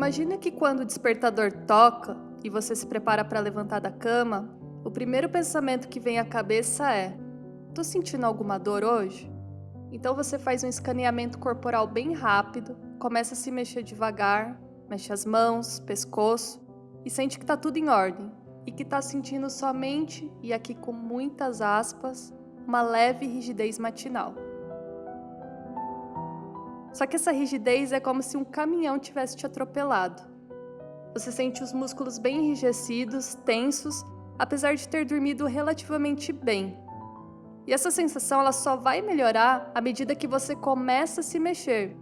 Imagina que quando o despertador toca e você se prepara para levantar da cama, o primeiro pensamento que vem à cabeça é: tô sentindo alguma dor hoje? Então você faz um escaneamento corporal bem rápido, começa a se mexer devagar, mexe as mãos, pescoço e sente que tá tudo em ordem e que tá sentindo somente, e aqui com muitas aspas, uma leve rigidez matinal. Só que essa rigidez é como se um caminhão tivesse te atropelado. Você sente os músculos bem enrijecidos, tensos, apesar de ter dormido relativamente bem. E essa sensação ela só vai melhorar à medida que você começa a se mexer,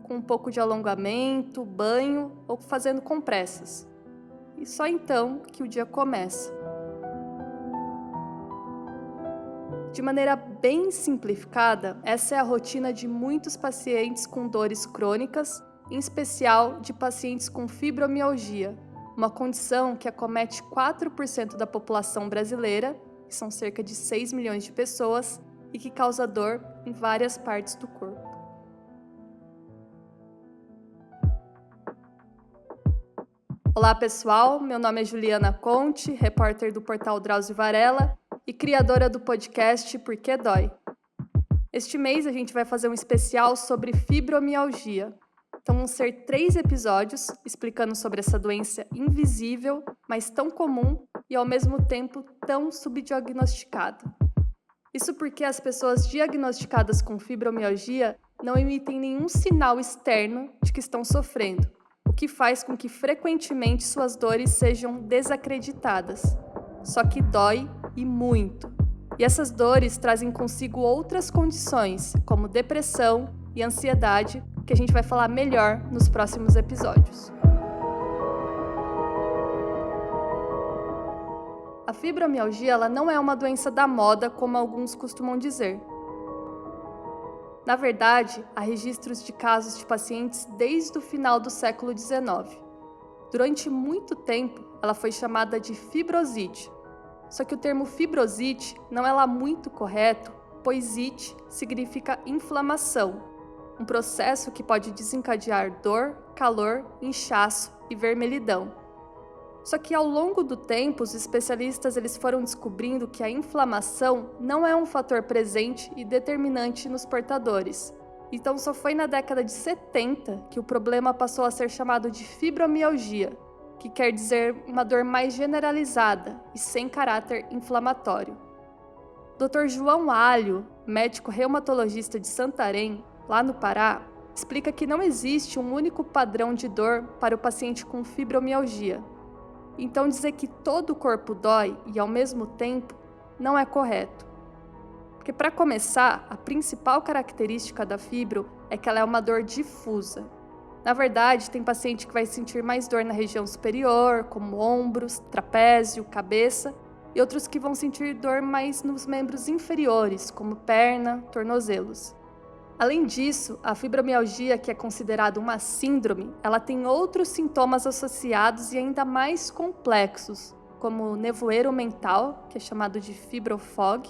com um pouco de alongamento, banho ou fazendo compressas. E só então que o dia começa. De maneira bem simplificada, essa é a rotina de muitos pacientes com dores crônicas, em especial de pacientes com fibromialgia, uma condição que acomete 4% da população brasileira, que são cerca de 6 milhões de pessoas, e que causa dor em várias partes do corpo. Olá pessoal, meu nome é Juliana Conte, repórter do portal Drauzio Varela e criadora do podcast Por Que Dói. Este mês a gente vai fazer um especial sobre fibromialgia. Então vão ser 3 episódios explicando sobre essa doença invisível, mas tão comum e ao mesmo tempo tão subdiagnosticada. Isso porque as pessoas diagnosticadas com fibromialgia não emitem nenhum sinal externo de que estão sofrendo, o que faz com que frequentemente suas dores sejam desacreditadas. Só que dói e muito. E essas dores trazem consigo outras condições, como depressão e ansiedade, que a gente vai falar melhor nos próximos episódios. A fibromialgia ela não é uma doença da moda, como alguns costumam dizer. Na verdade, há registros de casos de pacientes desde o final do século XIX. Durante muito tempo, ela foi chamada de fibrosite. Só que o termo fibrosite não é lá muito correto, pois it significa inflamação, um processo que pode desencadear dor, calor, inchaço e vermelhidão. Só que ao longo do tempo, os especialistas eles foram descobrindo que a inflamação não é um fator presente e determinante nos portadores. Então só foi na década de 70 que o problema passou a ser chamado de fibromialgia, que quer dizer uma dor mais generalizada e sem caráter inflamatório. Dr. João Alho, médico reumatologista de Santarém, lá no Pará, explica que não existe um único padrão de dor para o paciente com fibromialgia. Então dizer que todo o corpo dói e ao mesmo tempo não é correto. Porque para começar, a principal característica da fibro é que ela é uma dor difusa. Na verdade, tem paciente que vai sentir mais dor na região superior, como ombros, trapézio, cabeça, e outros que vão sentir dor mais nos membros inferiores, como perna, tornozelos. Além disso, a fibromialgia, que é considerada uma síndrome, ela tem outros sintomas associados e ainda mais complexos, como nevoeiro mental, que é chamado de fibrofog,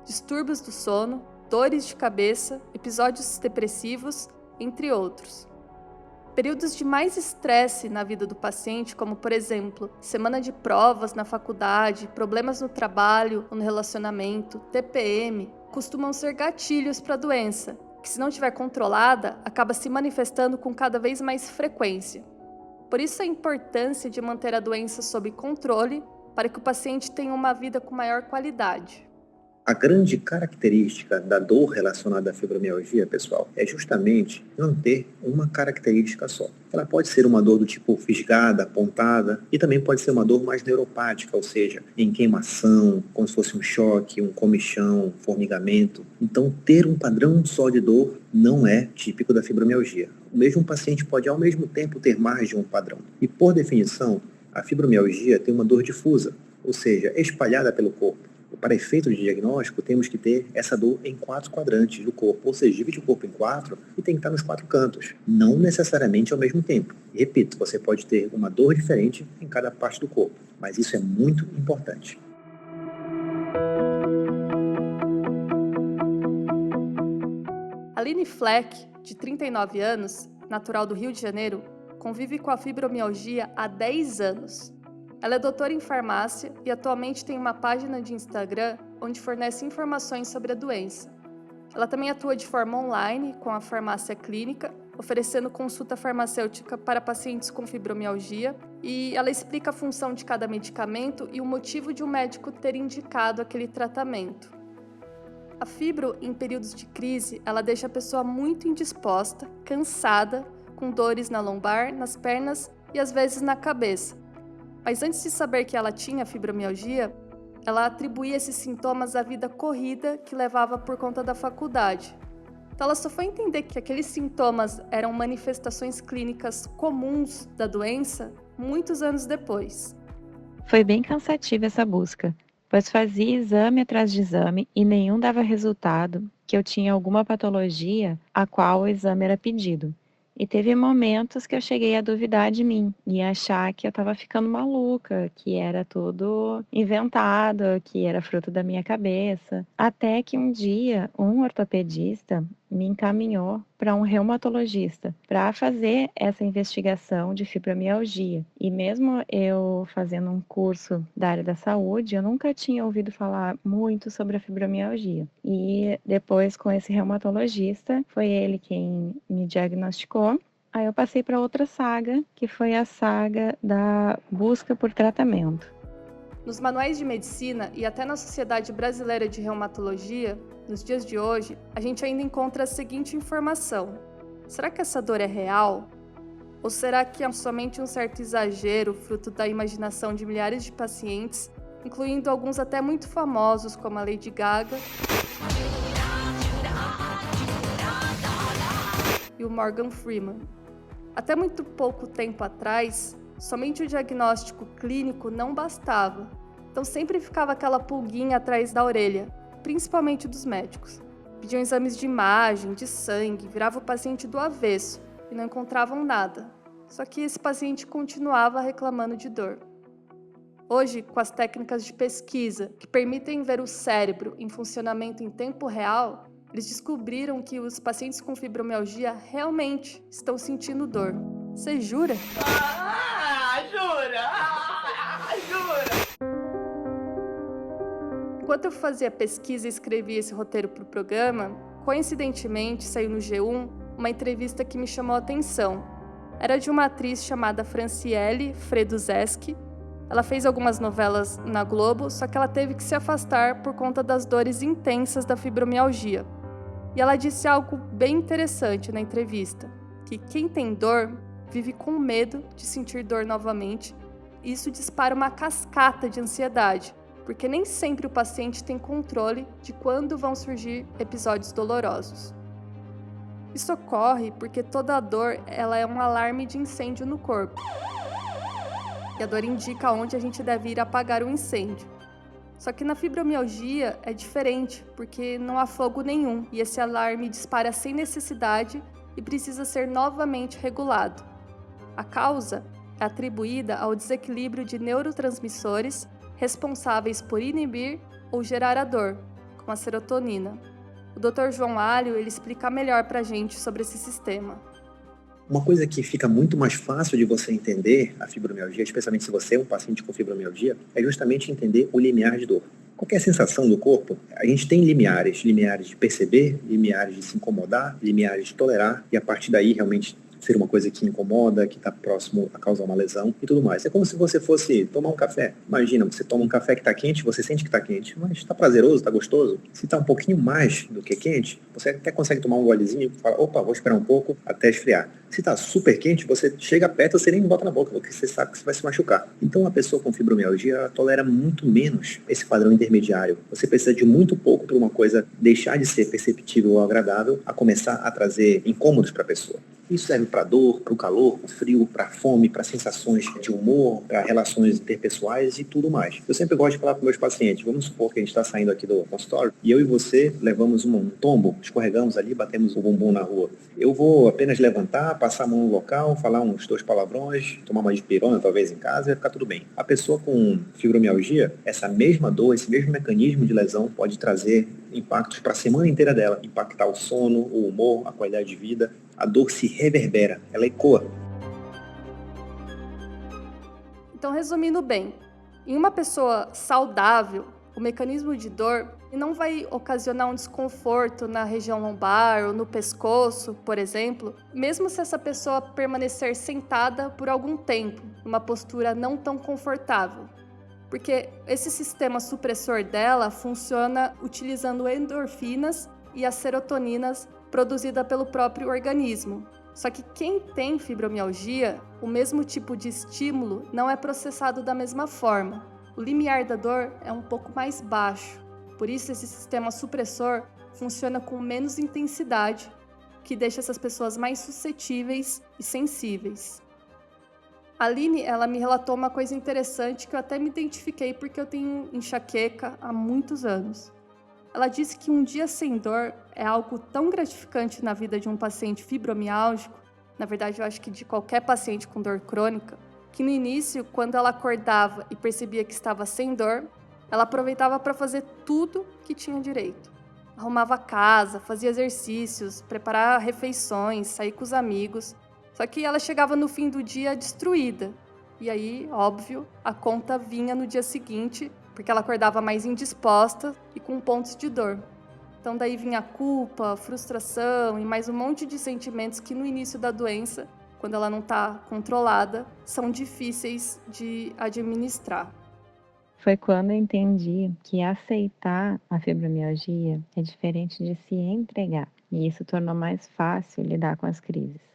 distúrbios do sono, dores de cabeça, episódios depressivos, entre outros. Períodos de mais estresse na vida do paciente, como por exemplo, semana de provas na faculdade, problemas no trabalho ou no relacionamento, TPM, costumam ser gatilhos para a doença, que se não estiver controlada, acaba se manifestando com cada vez mais frequência. Por isso a importância de manter a doença sob controle para que o paciente tenha uma vida com maior qualidade. A grande característica da dor relacionada à fibromialgia, pessoal, é justamente não ter uma característica só. Ela pode ser uma dor do tipo fisgada, apontada, e também pode ser uma dor mais neuropática, ou seja, em queimação, como se fosse um choque, um comichão, formigamento. Então, ter um padrão só de dor não é típico da fibromialgia. O mesmo paciente pode, ao mesmo tempo, ter mais de um padrão. E, por definição, a fibromialgia tem uma dor difusa, ou seja, espalhada pelo corpo. Para efeito de diagnóstico, temos que ter essa dor em 4 quadrantes do corpo, ou seja, divide o corpo em 4 e tem que estar nos 4 cantos, não necessariamente ao mesmo tempo. E, repito, você pode ter uma dor diferente em cada parte do corpo, mas isso é muito importante. Aline Fleck, de 39 anos, natural do Rio de Janeiro, convive com a fibromialgia há 10 anos. Ela é doutora em farmácia e atualmente tem uma página de Instagram onde fornece informações sobre a doença. Ela também atua de forma online com a farmácia clínica, oferecendo consulta farmacêutica para pacientes com fibromialgia, e ela explica a função de cada medicamento e o motivo de um médico ter indicado aquele tratamento. A fibro, em períodos de crise, ela deixa a pessoa muito indisposta, cansada, com dores na lombar, nas pernas e às vezes na cabeça. Mas antes de saber que ela tinha fibromialgia, ela atribuía esses sintomas à vida corrida que levava por conta da faculdade. Então ela só foi entender que aqueles sintomas eram manifestações clínicas comuns da doença muitos anos depois. Foi bem cansativa essa busca, pois fazia exame atrás de exame e nenhum dava resultado que eu tinha alguma patologia a qual o exame era pedido. E teve momentos que eu cheguei a duvidar de mim e achar que eu estava ficando maluca, que era tudo inventado, que era fruto da minha cabeça. Até que um dia, um ortopedista me encaminhou para um reumatologista para fazer essa investigação de fibromialgia. E mesmo eu fazendo um curso da área da saúde, eu nunca tinha ouvido falar muito sobre a fibromialgia. E depois, com esse reumatologista, foi ele quem me diagnosticou. Aí eu passei para outra saga, que foi a saga da busca por tratamento. Nos manuais de medicina e até na Sociedade Brasileira de Reumatologia, nos dias de hoje, a gente ainda encontra a seguinte informação: será que essa dor é real? Ou será que é somente um certo exagero, fruto da imaginação de milhares de pacientes, incluindo alguns até muito famosos, como a Lady Gaga e o Morgan Freeman? Até muito pouco tempo atrás, somente o diagnóstico clínico não bastava, então sempre ficava aquela pulguinha atrás da orelha, principalmente dos médicos. Pediam exames de imagem, de sangue, virava o paciente do avesso e não encontravam nada, só que esse paciente continuava reclamando de dor. Hoje, com as técnicas de pesquisa que permitem ver o cérebro em funcionamento em tempo real, eles descobriram que os pacientes com fibromialgia realmente estão sentindo dor. Você jura? Jura! Jura! Enquanto eu fazia pesquisa e escrevia esse roteiro para o programa, coincidentemente saiu no G1 uma entrevista que me chamou a atenção. Era de uma atriz chamada Franciele Freduzeschi. Ela fez algumas novelas na Globo, só que ela teve que se afastar por conta das dores intensas da fibromialgia. E ela disse algo bem interessante na entrevista, que quem tem dor vive com medo de sentir dor novamente, e isso dispara uma cascata de ansiedade, porque nem sempre o paciente tem controle de quando vão surgir episódios dolorosos. Isso ocorre porque toda dor ela é um alarme de incêndio no corpo. E a dor indica onde a gente deve ir apagar o incêndio. Só que na fibromialgia é diferente, porque não há fogo nenhum e esse alarme dispara sem necessidade e precisa ser novamente regulado. A causa é atribuída ao desequilíbrio de neurotransmissores responsáveis por inibir ou gerar a dor, como a serotonina. O Dr. João Alho ele explica melhor para a gente sobre esse sistema. Uma coisa que fica muito mais fácil de você entender a fibromialgia, especialmente se você é um paciente com fibromialgia, é justamente entender o limiar de dor. Qualquer sensação do corpo, a gente tem limiares de perceber, limiares de se incomodar, limiares de tolerar, e a partir daí realmente ser uma coisa que incomoda, que está próximo a causar uma lesão e tudo mais. É como se você fosse tomar um café. Imagina, você toma um café que está quente, você sente que está quente, mas está prazeroso, está gostoso. Se está um pouquinho mais do que quente, você até consegue tomar um golezinho e fala, opa, vou esperar um pouco até esfriar. Se está super quente, você chega perto, você nem bota na boca, porque você sabe que você vai se machucar. Então, a pessoa com fibromialgia tolera muito menos esse padrão intermediário. Você precisa de muito pouco para uma coisa deixar de ser perceptível ou agradável a começar a trazer incômodos para a pessoa. Isso serve para dor, para o calor, para o frio, para a fome, para sensações de humor, para relações interpessoais e tudo mais. Eu sempre gosto de falar para meus pacientes, vamos supor que a gente está saindo aqui do consultório e eu e você levamos um tombo, escorregamos ali, batemos o bumbum na rua. Eu vou apenas levantar, passar a mão no local, falar uns 2 palavrões, tomar uma dipirona talvez em casa e vai ficar tudo bem. A pessoa com fibromialgia, essa mesma dor, esse mesmo mecanismo de lesão pode trazer impactos para a semana inteira dela, impactar o sono, o humor, a qualidade de vida. A dor se reverbera, ela ecoa. Então, resumindo bem, em uma pessoa saudável, o mecanismo de dor não vai ocasionar um desconforto na região lombar ou no pescoço, por exemplo, mesmo se essa pessoa permanecer sentada por algum tempo, numa postura não tão confortável. Porque esse sistema supressor dela funciona utilizando endorfinas e as serotoninas produzidas pelo próprio organismo. Só que quem tem fibromialgia, o mesmo tipo de estímulo não é processado da mesma forma. O limiar da dor é um pouco mais baixo. Por isso, esse sistema supressor funciona com menos intensidade, que deixa essas pessoas mais suscetíveis e sensíveis. A Aline, ela me relatou uma coisa interessante que eu até me identifiquei porque eu tenho enxaqueca há muitos anos. Ela disse que um dia sem dor é algo tão gratificante na vida de um paciente fibromiálgico, na verdade eu acho que de qualquer paciente com dor crônica, que no início, quando ela acordava e percebia que estava sem dor, ela aproveitava para fazer tudo que tinha direito. Arrumava a casa, fazia exercícios, preparava refeições, saía com os amigos. Só que ela chegava no fim do dia destruída. E aí, óbvio, a conta vinha no dia seguinte, porque ela acordava mais indisposta e com pontos de dor. Então daí vinha a culpa, a frustração e mais um monte de sentimentos que no início da doença, quando ela não está controlada, são difíceis de administrar. Foi quando eu entendi que aceitar a fibromialgia é diferente de se entregar, e isso tornou mais fácil lidar com as crises.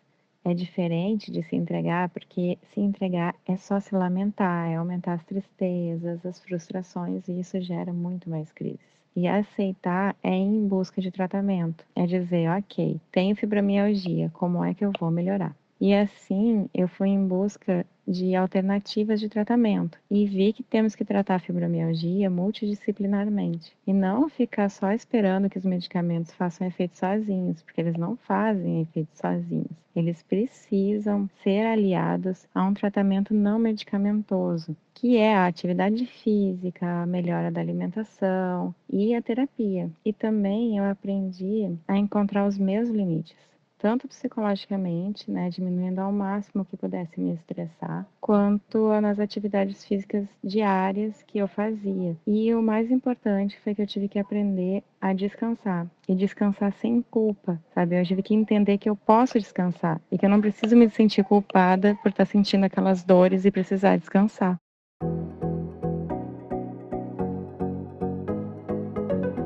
É diferente de se entregar porque se entregar é só se lamentar, é aumentar as tristezas, as frustrações, e isso gera muito mais crises. E aceitar é ir em busca de tratamento, é dizer, ok, tenho fibromialgia, como é que eu vou melhorar? E assim eu fui em busca de alternativas de tratamento e vi que temos que tratar a fibromialgia multidisciplinarmente e não ficar só esperando que os medicamentos façam efeito sozinhos, porque eles não fazem efeito sozinhos. Eles precisam ser aliados a um tratamento não medicamentoso, que é a atividade física, a melhora da alimentação e a terapia. E também eu aprendi a encontrar os meus limites, tanto psicologicamente, diminuindo ao máximo o que pudesse me estressar, quanto nas atividades físicas diárias que eu fazia. E o mais importante foi que eu tive que aprender a descansar, e descansar sem culpa, sabe? Eu tive que entender que eu posso descansar, e que eu não preciso me sentir culpada por estar sentindo aquelas dores e precisar descansar.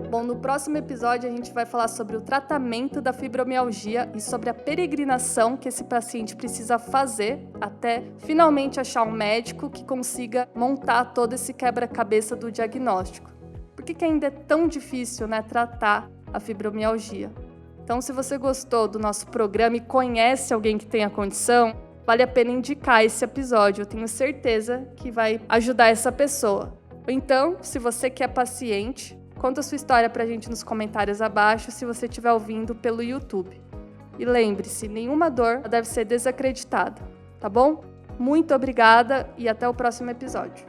Bom, no próximo episódio a gente vai falar sobre o tratamento da fibromialgia e sobre a peregrinação que esse paciente precisa fazer até finalmente achar um médico que consiga montar todo esse quebra-cabeça do diagnóstico. Por que ainda é tão difícil, tratar a fibromialgia? Então, se você gostou do nosso programa e conhece alguém que tem a condição, vale a pena indicar esse episódio. Eu tenho certeza que vai ajudar essa pessoa. Ou então, se você que é paciente, conta a sua história pra gente nos comentários abaixo se você estiver ouvindo pelo YouTube. E lembre-se, nenhuma dor deve ser desacreditada, tá bom? Muito obrigada e até o próximo episódio.